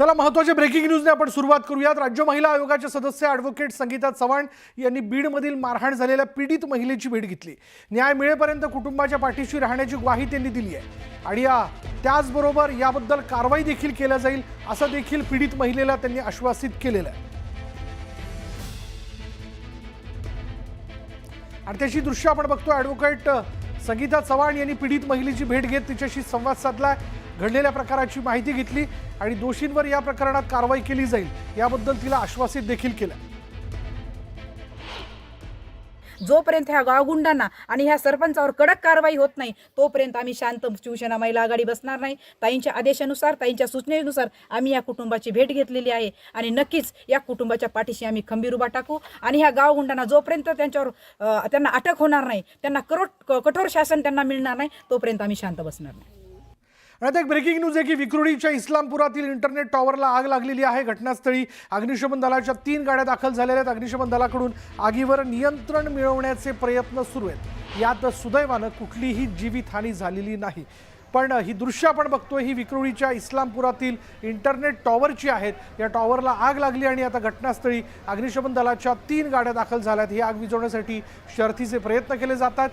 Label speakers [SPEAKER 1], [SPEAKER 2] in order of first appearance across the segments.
[SPEAKER 1] चला महत्त्वाच्या ब्रेकिंग न्यूजने आपण सुरुवात करूयात। राज्य महिला आयोगाच्या सदस्य ॲडव्होकेट संगीता चव्हाण यांनी बीडमधील मारहाण झालेल्या पीडित महिलेची भेट घेतली। न्याय मिळेपर्यंत कुटुंबाच्या पाठीशी राहण्याची ग्वाही त्यांनी दिली आहे आणि त्याचबरोबर याबद्दल कारवाई देखील केली जाईल असं देखील पीडित महिलेला त्यांनी आश्वासित केलेलं आहे। आणि त्याची दृश्य आपण बघतो। ॲडव्होकेट संगीता चव्हाण यांनी पीडित महिलेची भेट घेत तिच्याशी संवाद साधला, घडलेल्या प्रकाराची माहिती घेतली आणि दोषींवर या प्रकरणात कारवाई केली जाईल याबद्दल तिला आश्वासित देखील केलं।
[SPEAKER 2] जोपर्यंत ह्या गावगुंडांना आणि ह्या सरपंचावर कडक कारवाई होत नाही तोपर्यंत आम्ही शांत शिवसेना महिला आघाडी बसणार नाही। ताईंच्या आदेशानुसार, ताईंच्या सूचनेनुसार आम्ही या कुटुंबाची भेट घेतलेली आहे आणि नक्कीच या कुटुंबाच्या पाठीशी आम्ही खंबीर उभा टाकू आणि ह्या गावगुंडांना जोपर्यंत त्यांना अटक होणार नाही, त्यांना कठोर शासन त्यांना मिळणार नाही तोपर्यंत आम्ही शांत बसणार नाही।
[SPEAKER 1] आता एक ब्रेकिंग न्यूज आहे की विक्रोळीच्या इस्लामपुरातील इंटरनेट टॉवरला आग लागलेली आहे। घटनास्थळी अग्निशमन दलाच्या 3 गाड्या दाखल झालेल्या आहेत। अग्निशमन दलाकडून आगीवर नियंत्रण मिळवण्याचे प्रयत्न सुरू आहेत। यात सुदैवानं कुठलीही जीवितहानी झालेली नाही। पण ही दृश्य आपण बघतोय ही विक्रोळीच्या इस्लामपुरातील इंटरनेट टॉवरची आहेत। या टॉवरला आग लागली आणि आता घटनास्थळी अग्निशमन दलाच्या 3 गाड्या दाखल झाल्यात। ही आग विझवण्यासाठी शर्थीचे प्रयत्न केले जातात।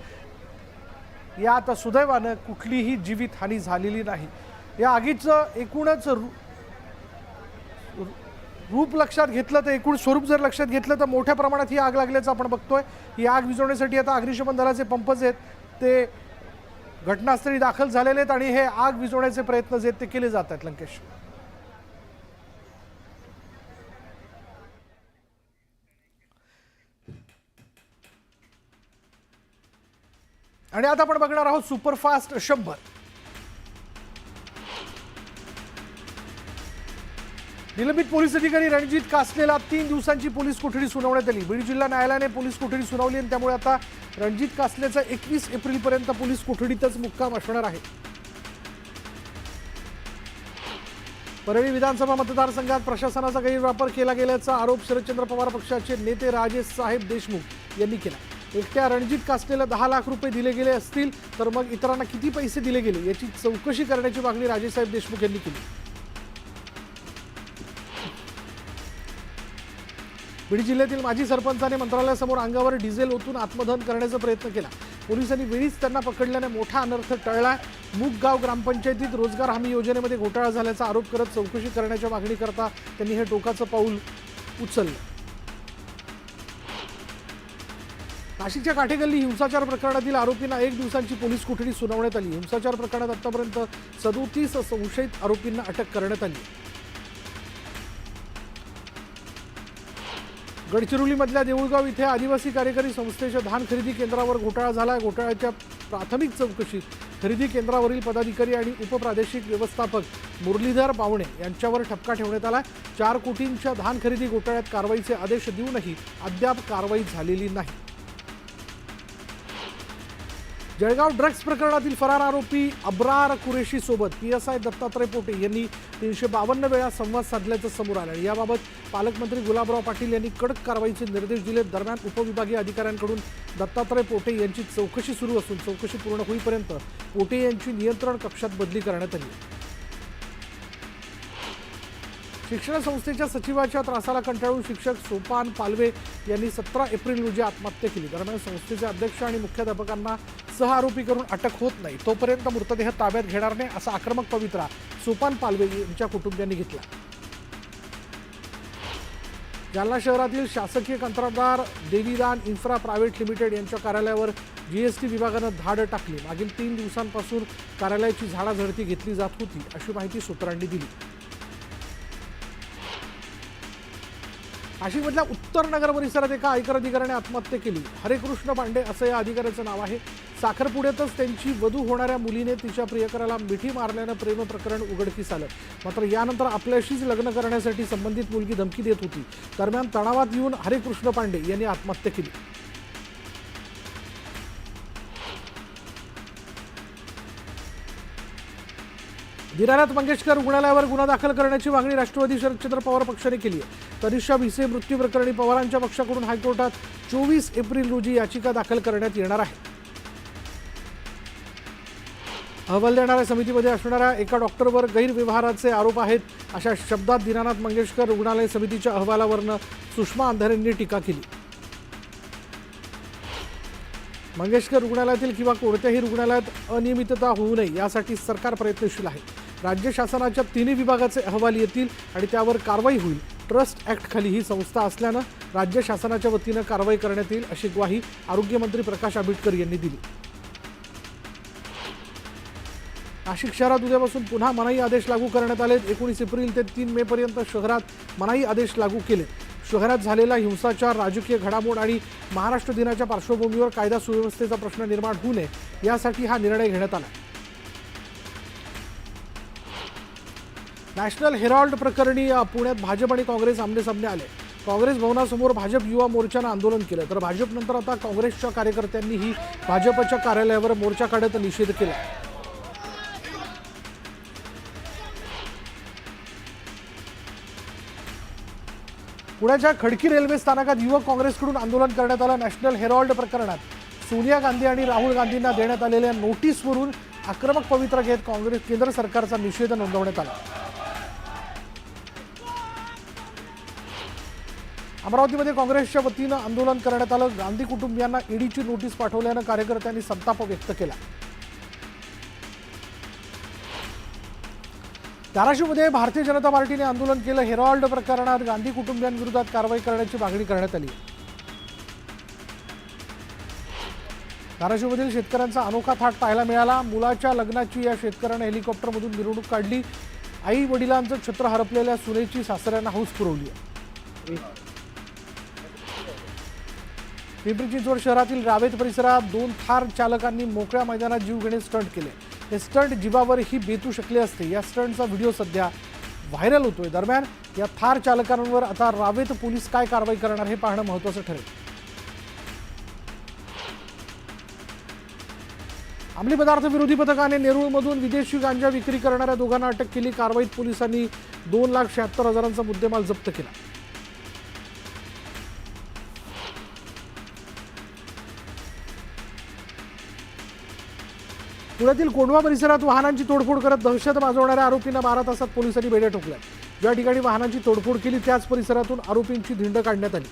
[SPEAKER 1] यात सुदैवानं कुठलीही जीवितहानी झालेली नाही। या आगीचं एकूणच रूप लक्षात घेतलं तर एकूण स्वरूप जर लक्षात घेतलं तर मोठ्या प्रमाणात ही आग लागल्याचं आपण बघतोय। ही आग विझवण्यासाठी आता अग्निशमन दलाचे पंप जे आहेत ते घटनास्थळी दाखल झालेले आहेत आणि हे आग विझवण्याचे प्रयत्न जे आहेत ते केले जात आहेत। लंकेश, आणि आता आपण बघणार आहोत सुपरफास्ट 100। निलंबित पोलीस अधिकारी रणजित कासलेला 3 दिवसांची पोलीस कोठडी सुनावण्यात आली। बीड जिल्हा न्यायालयाने पोलीस कोठडी सुनावली आणि त्यामुळे आता रणजित कासलेचा 21 एप्रिलपर्यंत पोलीस कोठडीतच मुक्काम असणार आहे। परळी विधानसभा मतदारसंघात प्रशासनाचा गैरवापर केला गेल्याचा आरोप शरदचंद्र पवार पक्षाचे नेते राजेश साहेब देशमुख यांनी केला। एकट्या रणजित कासलेला 10 लाख रुपये दिले गेले असतील तर मग इतरांना किती पैसे दिले गेले याची चौकशी करण्याची मागणी राजेसाहेब देशमुख यांनी केली। बीड जिल्ह्यातील माजी सरपंचाने मंत्रालयासमोर अंगावर डिझेल ओतून आत्मदहन करण्याचा प्रयत्न केला। पोलिसांनी वेळीच त्यांना पकडल्याने मोठा अनर्थ टळला। मुगगाव ग्रामपंचायतीत रोजगार हमी योजनेमध्ये घोटाळा झाल्याचा आरोप करत चौकशी करण्याच्या मागणीकरता त्यांनी हे टोकाचं पाऊल उचललं। नाशिकच्या काठेगल्ली हिंसाचार प्रकरणातील आरोपींना 1 दिवसांची पोलीस कोठडी सुनावण्यात आली। हिंसाचार प्रकरणात आतापर्यंत 37 संशयित आरोपींना अटक करण्यात आली। गडचिरोलीमधल्या देऊळगाव इथे आदिवासी कार्यकारी संस्थेच्या धान खरेदी केंद्रावर घोटाळा झाला। घोटाळ्याच्या प्राथमिक चौकशीत खरेदी केंद्रावरील पदाधिकारी आणि उपप्रादेशिक व्यवस्थापक मुरलीधर बावणे यांच्यावर ठपका ठेवण्यात आला। 4 कोटींच्या धान खरेदी घोटाळ्यात कारवाईचे आदेश देऊनही अद्याप कारवाई झालेली नाही। जळगाव ड्रग्ज प्रकरणातील फरार आरोपी अब्रार कुरेशी सोबत PSI दत्तात्रय पोटे यांनी 352 वेळा संवाद साधल्याचं समोर आलं। याबाबत पालकमंत्री गुलाबराव पाटील यांनी कडक कारवाईचे निर्देश दिले। दरम्यान उपविभागीय अधिकाऱ्यांकडून दत्तात्रय पोटे यांची चौकशी सुरू असून चौकशी पूर्ण होईपर्यंत पोटे यांची नियंत्रण कक्षात बदली करण्यात आली। शिक्षण संस्थेच्या सचिवाच्या त्रासाला कंटाळून शिक्षक सोपान पालवे यांनी 17 एप्रिल रोजी आत्महत्या केली। दरम्यान संस्थेचे अध्यक्ष आणि मुख्याध्यापकांना सहआरोपी करून अटक होत नाही तोपर्यंत मृतदेह ताब्यात घेणार नाही असा आक्रमक पवित्रा सोपान पालवे यांच्या कुटुंबियांनी घेतला। जालना शहरातील शासकीय कंत्राटदार देवीदान इन्फ्रा प्रायव्हेट लिमिटेड यांच्या कार्यालयावर GST विभागानं धाड टाकली। मागील 3 दिवसांपासून कार्यालयाची झाडाझडती घेतली जात होती अशी माहिती सूत्रांनी दिली। नाशिकमधल्या उत्तर नगर परिसरात एका आयकर अधिकाऱ्याने आत्महत्या केली। हरेकृष्ण पांडे असं या अधिकाऱ्याचं नाव आहे। साखरपुड्यातच त्यांची वधू होणाऱ्या मुलीने तिच्या प्रियकराला मिठी मारल्यानं प्रेम प्रकरण उघडकीस आलं। मात्र यानंतर आपल्याशीच लग्न करण्यासाठी संबंधित मुलगी धमकी देत होती। दरम्यान तणावात येऊन हरेकृष्ण पांडे यांनी आत्महत्या केली। दीनानाथ मंगेशकर रुग्णालयावर गुन्हा दाखल करण्याची मागणी राष्ट्रवादी शरदचंद्र पवार पक्षाने केली आहे। तनिषा भिसे मृत्यू प्रकरणी पवारांच्या पक्षाकडून हायकोर्टात 24 एप्रिल रोजी याचिका दाखल करण्यात येणार आहे। अहवाल देणाऱ्या समितीमध्ये असणाऱ्या एका डॉक्टरवर गैरव्यवहाराचे आरोप आहेत अशा शब्दात दीनानाथ मंगेशकर रुग्णालय समितीच्या अहवालावरनं सुषमा अंधारेंनी टीका केली. मंगेशकर रुग्णालयातील किंवा कोणत्याही रुग्णालयात अनियमितता होऊ नये यासाठी सरकार प्रयत्नशील आहे. राज्य शासनाच्या तिन्ही विभागाचे अहवाल येतील आणि त्यावर कारवाई होईल. ट्रस्ट ऍक्ट खाली ही संस्था असल्यानं राज्य शासनाच्या वतीनं कारवाई करण्यात येईल अशी ग्वाही आरोग्यमंत्री प्रकाश आंबेडकर यांनी दिली. नाशिक शहरात उद्यापासून पुन्हा मनाई आदेश लागू करण्यात आले. 19 एप्रिल ते 3 मे पर्यंत शहरात मनाई आदेश लागू केले. शहरात झालेला हिंसाचार, राजकीय घडामोड आणि महाराष्ट्र दिनाच्या पार्श्वभूमीवर कायदा सुव्यवस्थेचा प्रश्न निर्माण होऊ नये यासाठी हा निर्णय घेण्यात आला. नॅशनल हेराल्ड प्रकरणी पुण्यात भाजप आणि काँग्रेस आमनेसामने आले. काँग्रेस भवनासमोर भाजप युवा मोर्चानं आंदोलन केलं तर भाजपनंतर आता काँग्रेसच्या कार्यकर्त्यांनीही भाजपच्या कार्यालयावर मोर्चा काढत निषेध केला. पुण्याच्या खडकी रेल्वे स्थानकात युवक काँग्रेसकडून आंदोलन करण्यात आलं. नॅशनल हेराल्ड प्रकरणात सोनिया गांधी आणि राहुल गांधींना देण्यात आलेल्या नोटीसवरून आक्रमक पवित्रा घेत काँग्रेस केंद्र सरकारचा निषेध नोंदवण्यात आला. अमरावतीमध्ये काँग्रेसच्या वतीनं आंदोलन करण्यात आलं. गांधी कुटुंबियांना ईडीची नोटीस पाठवल्यानं कार्यकर्त्यांनी संताप व्यक्त केला. धाराशिवमध्ये भारतीय जनता पार्टीने आंदोलन केलं. हेराल्ड प्रकरणात गांधी कुटुंबियांविरोधात कारवाई करण्याची मागणी करण्यात आली. धाराशिवमधील शेतकऱ्यांचा अनोखा थाट पाहायला मिळाला. मुलाच्या लग्नाची या शेतकऱ्याने हेलिकॉप्टरमधून मिरवणूक काढली. आई वडिलांचं छत्र हरपलेल्या सुनेची सासऱ्यांना हौस पुरवली. पिंपरी चिंचवड शहरातील रावेत परिसरात 2 थार चालकांनी मोकळ्या मैदानात जीव घेणे स्टंट केले. हे स्टंट जीवावरही बेतू शकले असते. या स्टंटचा व्हिडिओ सध्या व्हायरल होतोय. दरम्यान या थार चालकांवर आता रावेत पोलीस काय कारवाई करणार हे पाहणं महत्त्वाचं ठरेल. अंमली पदार्थ विरोधी पथकाने नेरूळमधून विदेशी गांजा विक्री करणाऱ्या दोघांना अटक केली. कारवाईत पोलिसांनी 2,76,000चा मुद्देमाल जप्त केला. पुण्यातील कोंढवा परिसरात वाहनांची तोडफोड करत दहशत माजवणाऱ्या आरोपींना 12 तासात पोलिसांनी बेड्या ठोकल्या. ज्या ठिकाणी वाहनांची तोडफोड केली त्याच परिसरातून आरोपींची धिंड काढण्यात आली.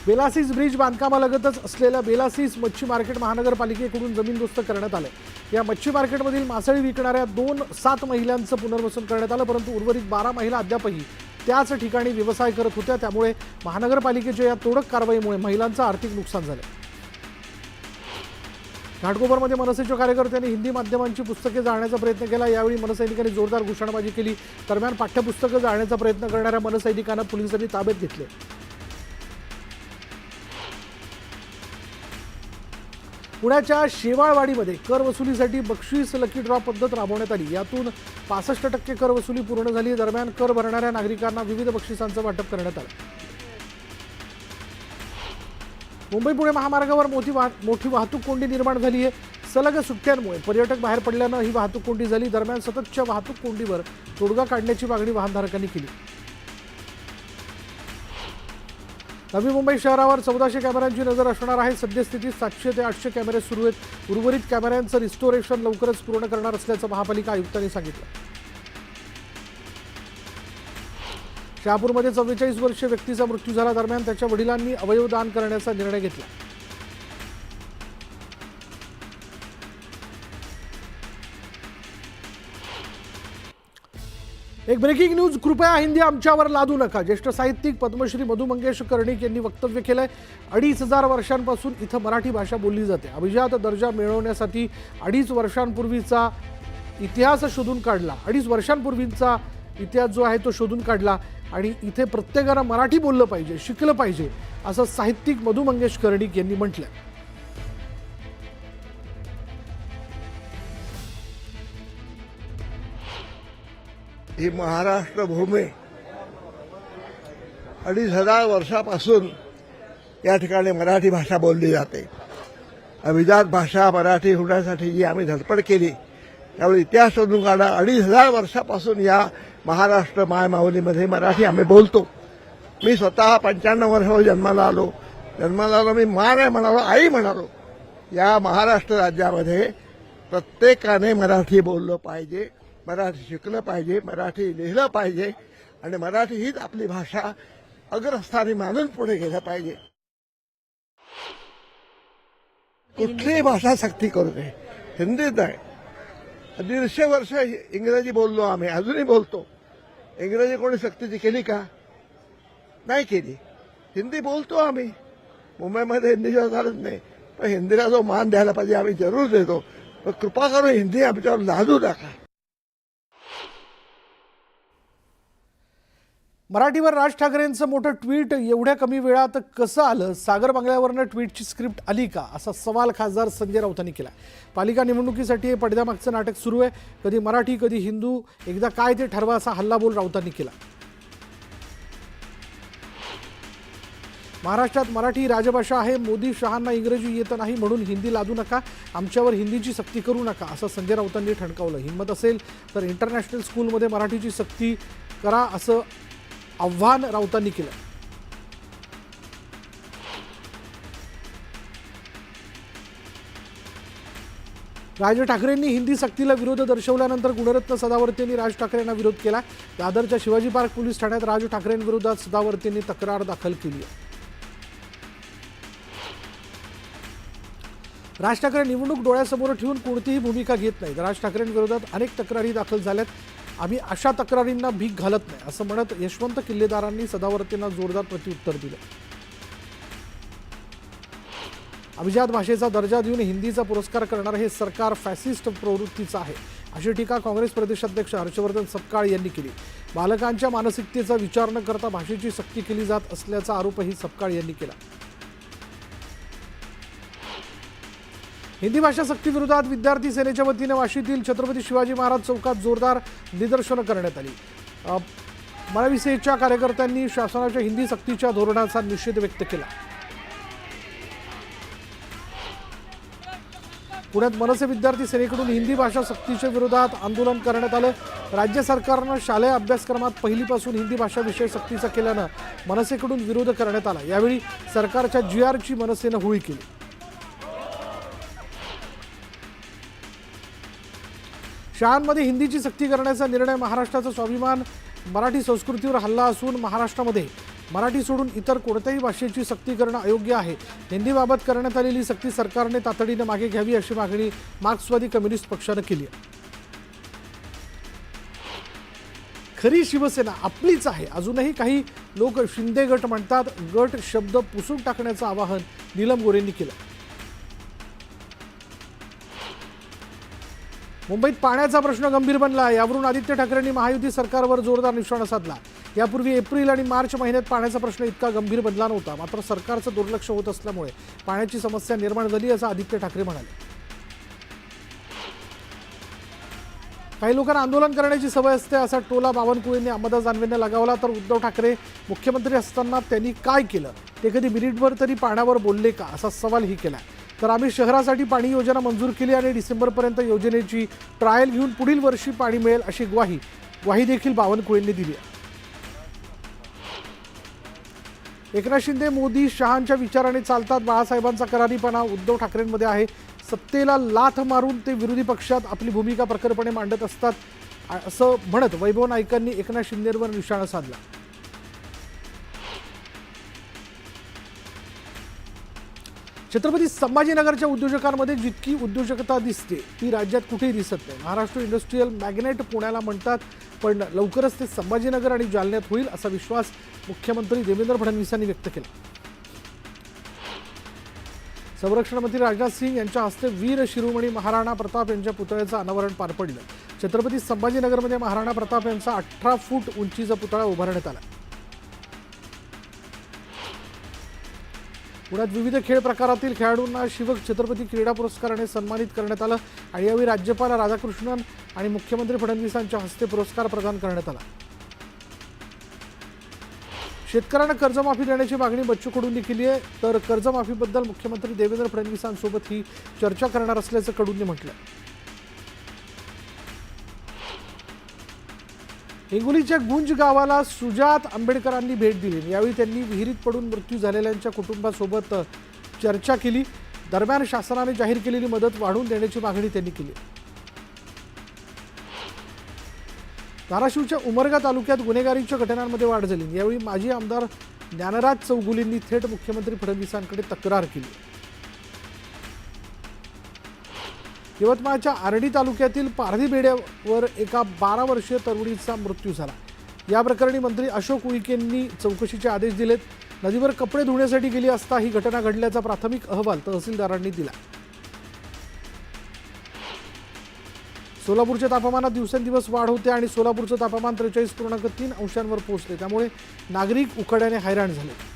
[SPEAKER 1] बेलासीस ब्रिज बांधकामालगतच असलेल्या बेलासीस मच्छी मार्केट महानगरपालिकेकडून जमीनदोस्त करण्यात आले. या मच्छी मार्केटमधील मासळी विकणाऱ्या 7 महिलांचं पुनर्वसन करण्यात आलं. परंतु उर्वरित 12 महिला अद्यापही त्याच ठिकाणी व्यवसाय करत होत्या. त्यामुळे महानगरपालिकेच्या या तोडक कारवाईमुळे महिलांचं आर्थिक नुकसान झालं. घाटकोपरमध्ये मनसेच्या कार्यकर्त्यांनी हिंदी माध्यमांची पुस्तके जाळण्याचा प्रयत्न केला. यावेळी मनसैनिकांनी जोरदार घोषणाबाजी केली. दरम्यान पाठ्यपुस्तकं जाळण्याचा प्रयत्न करणाऱ्या मनसैनिकांना पोलिसांनी ताब्यात घेतले. पुण्याच्या शेवाळवाडीमध्ये कर वसुलीसाठी बक्षीस लकी ड्रॉ पद्धत राबवण्यात आली. यातून 65% कर वसुली पूर्ण झाली. दरम्यान कर भरणाऱ्या नागरिकांना विविध बक्षिसांचं वाटप करण्यात आलं. मुंबई पुणे महामार्गावर मोठी वाहतूक कोंडी निर्माण झाली आहे. सलग सुट्ट्यांमुळे पर्यटक बाहेर पडल्यानं ही वाहतूक कोंडी झाली. दरम्यान सततच्या वाहतूक कोंडीवर तोडगा काढण्याची मागणी वाहनधारकांनी केली. नवी मुंबई शहरावर 1400 कॅमेऱ्यांची नजर असणार आहे. सद्यस्थितीत 700 ते 800 कॅमेरे सुरू आहेत. उर्वरित कॅमेऱ्यांचं रिस्टोरेशन लवकरच पूर्ण करणार असल्याचं महापालिका आयुक्तांनी सांगितलं. शहापूरमध्ये 44 वर्षीय व्यक्तीचा मृत्यू झाला. दरम्यान त्याच्या वडिलांनी अवयव दान करण्याचा निर्णय घेतला. एक ब्रेकिंग न्यूज, कृपया हिंदी आमच्यावर लादू नका. ज्येष्ठ साहित्यिक पद्मश्री मधु मंगेश कर्णिक यांनी वक्तव्य केलंय. 2500 वर्षांपासून इथं मराठी भाषा बोलली जाते. अभिजात दर्जा मिळवण्यासाठी 2.5 वर्षांपूर्वीचा इतिहास शोधून काढला. 2.5 वर्षांपूर्वीचा इतिहास जो आहे तो शोधून काढला आणि इथे प्रत्येकानं मराठी बोललं पाहिजे, शिकलं पाहिजे असं साहित्यिक मधु मंगेश कर्णिक यांनी म्हटलं.
[SPEAKER 3] ही महाराष्ट्र भूमी 2,500 वर्षापासून या ठिकाणी मराठी भाषा बोलली जाते. अभिजात भाषा मराठी होण्यासाठी जी आम्ही धडपड केली त्यावेळी इतिहास शोधून काढा. 2,500 वर्षापासून या महाराष्ट्र मायमाऊलीमध्ये मराठी आम्ही बोलतो. मी स्वतः 95 वर्षावर जन्माला आलो. मी माँ नाही म्हणालो, आई म्हणालो. या महाराष्ट्र राज्यामध्ये प्रत्येकाने मराठी बोललं पाहिजे, मराठी शिकलं पाहिजे, मराठी लिहिलं पाहिजे आणि मराठी हीच आपली भाषा अग्रस्थानी मानून पुढे गेलं पाहिजे. कुठलीही भाषा सक्ती करू नये, हिंदीत आहे. 150 वर्ष इंग्रजी बोललो आम्ही, अजूनही बोलतो. इंग्रजी कोणी सक्तीची केली का? नाही केली. हिंदी बोलतो आम्ही. मुंबईमध्ये हिंदीशिवाय चालत नाही, पण हिंदीला जो मान द्यायला पाहिजे आम्ही जरूर देतो. पण कृपा करून हिंदी आमच्यावर लादू नका.
[SPEAKER 1] मराठीवर राज ठाकरेंचं मोठं ट्विट एवढ्या कमी वेळात कसं आलं? सागर बंगल्यावरनं ट्विटची स्क्रिप्ट आली का, असा सवाल खासदार संजय राऊतांनी केला. पालिका निवडणुकीसाठी हे पडद्यामागचं नाटक सुरू आहे. कधी मराठी कधी हिंदू, एकदा काय ते ठरवा, असा हल्लाबोल राऊतांनी केला. महाराष्ट्रात मराठी राजभाषा आहे. मोदी शहांना इंग्रजी येत नाही म्हणून हिंदी लादू नका, आमच्यावर हिंदीची सक्ती करू नका, असं संजय राऊतांनी ठणकावलं. हिंमत असेल तर इंटरनॅशनल स्कूलमध्ये मराठीची सक्ती करा, असं आव्हान राऊतांनी केलं. राज ठाकरेंनी हिंदी सक्तीला विरोध दर्शवल्यानंतर गुणरत्न सदावर्ते यांनी राज ठाकरेंना विरोध केला. दादरच्या शिवाजी पार्क पोलीस ठाण्यात राज ठाकरेंविरोधात सदावर्ते यांनी तक्रार दाखल केली आहे. राज ठाकरे निवडणूक डोळ्यासमोर ठेवून कोणतीही भूमिका घेत नाहीत. राज ठाकरेंविरोधात अनेक तक्रारी दाखल झाल्यात. आम्ही अशा तक्रारींना भीक घालत नाही, असं म्हणत यशवंत किल्लेदारांनी सदावर्तेंना जोरदार प्रत्युत्तर दिलं. अभिजात भाषेचा दर्जा देऊन हिंदीचा पुरस्कार करणारं हे सरकार फॅसिस्ट प्रवृत्तीचं आहे, अशी टीका काँग्रेस प्रदेशाध्यक्ष हर्षवर्धन सपकाळ यांनी केली. बालकांच्या मानसिकतेचा विचार न करता भाषेची सक्ती केली जात असल्याचा आरोपही सपकाळ यांनी केला. हिंदी भाषा सक्तीविरोधात विद्यार्थी सेनेच्या वतीने वाशीतील छत्रपती शिवाजी महाराज चौकात जोरदार निदर्शनं करण्यात आली. मनविसेच्या कार्यकर्त्यांनी शासनाच्या हिंदी सक्तीच्या धोरणाचा निषेध व्यक्त केला. पुण्यात मनसे विद्यार्थी सेनेकडून हिंदी भाषा सक्तीच्या विरोधात आंदोलन करण्यात आलं. राज्य सरकारनं शालेय अभ्यासक्रमात पहिलीपासून हिंदी भाषा विषय सक्तीचा केल्यानं मनसेकडून विरोध करण्यात आला. यावेळी सरकारच्या GRची मनसेनं होळी केली. शाळांमध्ये हिंदीची सक्ती करण्याचा निर्णय महाराष्ट्राचा स्वाभिमान, मराठी संस्कृतीवर हल्ला असून महाराष्ट्रामध्ये मराठी सोडून इतर कोणत्याही भाषेची सक्ती करणं अयोग्य आहे. हिंदीबाबत करण्यात आलेली सक्ती सरकारने तातडीने मागे घ्यावी, अशी मागणी मार्क्सवादी कम्युनिस्ट पक्षानं केली आहे. खरी शिवसेना आपलीच आहे. अजूनही काही लोक शिंदे गट म्हणतात. गट शब्द पुसून टाकण्याचं आवाहन नीलम गोरेंनी केलं. मुंबईत पाण्याचा प्रश्न गंभीर बनला. यावरून आदित्य ठाकरेंनी महायुती सरकारवर जोरदार निशाणा साधला. यापूर्वी एप्रिल आणि मार्च महिन्यात पाण्याचा प्रश्न इतका गंभीर बनला नव्हता. मात्र सरकारचं दुर्लक्ष होत असल्यामुळे पाण्याची समस्या निर्माण झाली, असं आदित्य ठाकरे म्हणाले. काही लोकांना आंदोलन करण्याची सवय असते, असा टोला बावनकुळेंनी अंबादास दानवेंना लगावला. तर उद्धव ठाकरे मुख्यमंत्री असताना त्यांनी काय केलं, ते कधी मिनिटभर तरी पाण्यावर बोलले का, असा सवालही केला. तर आम्ही शहरासाठी पाणी योजना मंजूर केली आणि डिसेंबरपर्यंत योजनेची ट्रायल घेऊन पुढील वर्षी पाणी मिळेल, अशी ग्वाही देखील बावनकुळेंनी दिली आहे. एकनाथ शिंदे मोदी शहांच्या विचाराने चालतात. बाळासाहेबांचा करारीपणा उद्धव ठाकरेंमध्ये आहे. सत्तेला लाथ मारून ते विरोधी पक्षात आपली भूमिका प्रखरपणे मांडत असतात, असं म्हणत वैभव नाईकांनी एकनाथ शिंदेवर निशाणा साधला. छत्रपती संभाजीनगरच्या उद्योजकांमध्ये जितकी उद्योजकता दिसते ती राज्यात कुठेही दिसत नाही. महाराष्ट्र इंडस्ट्रीयल मॅग्नेट पुण्याला म्हणतात, पण लवकरच ते संभाजीनगर आणि जालन्यात होईल, असा विश्वास मुख्यमंत्री देवेंद्र फडणवीसांनी व्यक्त केला. संरक्षण मंत्री राजनाथ सिंह यांच्या हस्ते वीर शिरोमणी महाराणा प्रताप यांच्या पुतळ्याचं अनावरण पार पडलं. छत्रपती संभाजीनगरमध्ये महाराणा प्रताप यांचा 18 फूट उंचीचा पुतळा उभारण्यात आला. पुण्यात विविध खेळ प्रकारातील खेळाडूंना शिवक छत्रपती क्रीडा पुरस्काराने सन्मानित करण्यात आलं आणि यावेळी राज्यपाल राधाकृष्णन आणि मुख्यमंत्री फडणवीसांच्या हस्ते पुरस्कार प्रदान करण्यात आला. शेतकऱ्यांना कर्जमाफी देण्याची मागणी बच्चू कडूंनी केली आहे. तर कर्जमाफीबद्दल मुख्यमंत्री देवेंद्र फडणवीसांसोबत ही चर्चा करणार असल्याचं कडूंनी म्हटलं. हिंगोलीच्या गुंज गावाला सुजात आंबेडकरांनी भेट दिली. यावेळी त्यांनी विहिरीत पडून मृत्यू झालेल्यांच्या कुटुंबासोबत चर्चा केली. दरम्यान शासनाने जाहीर केलेली मदत वाढवून देण्याची मागणी त्यांनी केली. धाराशिवच्या उमरगा तालुक्यात गुन्हेगारीच्या घटनांमध्ये वाढ झाली. यावेळी माजी आमदार ज्ञानराज चौगुलेंनी थेट मुख्यमंत्री फडणवीसांकडे तक्रार केली. यवतमाळच्या आर्णी तालुक्यातील पारधी बेड्यावर एका 12 वर्षीय तरुणीचा मृत्यू झाला. या प्रकरणी मंत्री अशोक उईकेंनी चौकशीचे आदेश दिलेत. नदीवर कपडे धुण्यासाठी गेली असता ही घटना घडल्याचा प्राथमिक अहवाल तहसीलदारांनी दिला. सोलापूरच्या तापमानात दिवसेंदिवस वाढ होते आणि सोलापूरचं तापमान 43.3 अंशांवर पोहोचले. त्यामुळे नागरिक उकाड्याने हैराण झाले.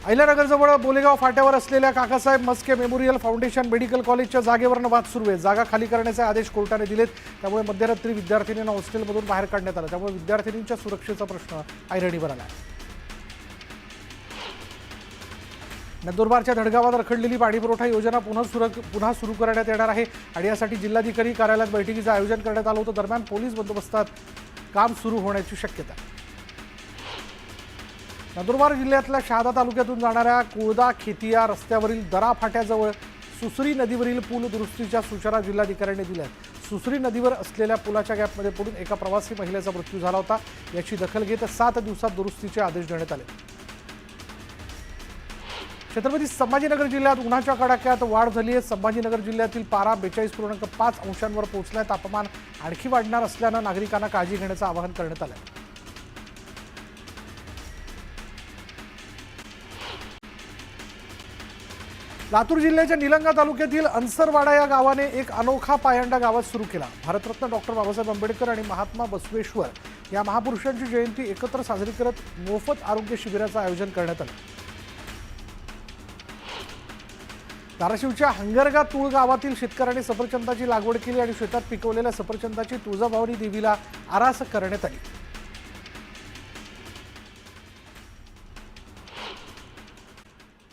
[SPEAKER 1] अहिल्यानगरजवळ बोलेगाव फाट्यावर असलेल्या Kakasaheb Maske memorial foundation medical कॉलेजच्या जागेवरनं वाद सुरू आहे. जागा खाली करण्याचे आदेश कोर्टाने दिलेत. त्यामुळे मध्यरात्री विद्यार्थिनींना हॉस्टेलमधून बाहेर काढण्यात आलं. त्यामुळे विद्यार्थिनींच्या सुरक्षेचा प्रश्न ऐरणीवर आला. नंदुरबारच्या धडगावात रखडलेली पाणीपुरवठा योजना पुन्हा सुरू करण्यात येणार आहे आणि यासाठी जिल्हाधिकारी कार्यालयात बैठकीचं आयोजन करण्यात आलं होतं. दरम्यान पोलीस बंदोबस्तात काम सुरू होण्याची शक्यता आहे. नंदुरबार जिल्ह्यातल्या शहादा तालुक्यातून जाणाऱ्या कुळदा खेतिया रस्त्यावरील दरा फाट्याजवळ सुसरी नदीवरील पूल दुरुस्तीच्या सूचना जिल्हाधिकाऱ्यांनी दिल्या आहेत. सुसरी नदीवर असलेल्या पुलाच्या गॅपमध्ये पडून एका प्रवासी महिलेचा मृत्यू झाला होता. याची दखल घेत 7 दिवसात दुरुस्तीचे आदेश देण्यात आले. छत्रपती संभाजीनगर जिल्ह्यात उन्हाच्या कडाक्यात वाढ झाली आहे. संभाजीनगर जिल्ह्यातील पारा 42.5 अंशांवर पोहोचलाय. तापमान आणखी वाढणार असल्यानं नागरिकांना काळजी घेण्याचं आवाहन करण्यात आलं आहे. लातूर जिल्ह्याच्या निलंगा तालुक्यातील अन्सरवाडा या गावाने एक अनोखा पायंडा गावात सुरू केला. भारतरत्न डॉक्टर बाबासाहेब आंबेडकर आणि महात्मा बसवेश्वर या महापुरुषांची जयंती एकत्र साजरी करत मोफत आरोग्य शिबिराचं आयोजन करण्यात आलं. धाराशिवच्या हंगरगा तुळ गावातील शेतकऱ्यांनी सफरचंदाची लागवड केली आणि शेतात पिकवलेल्या सफरचंदाची तुळजाभवानी देवीला आरास करण्यात आली.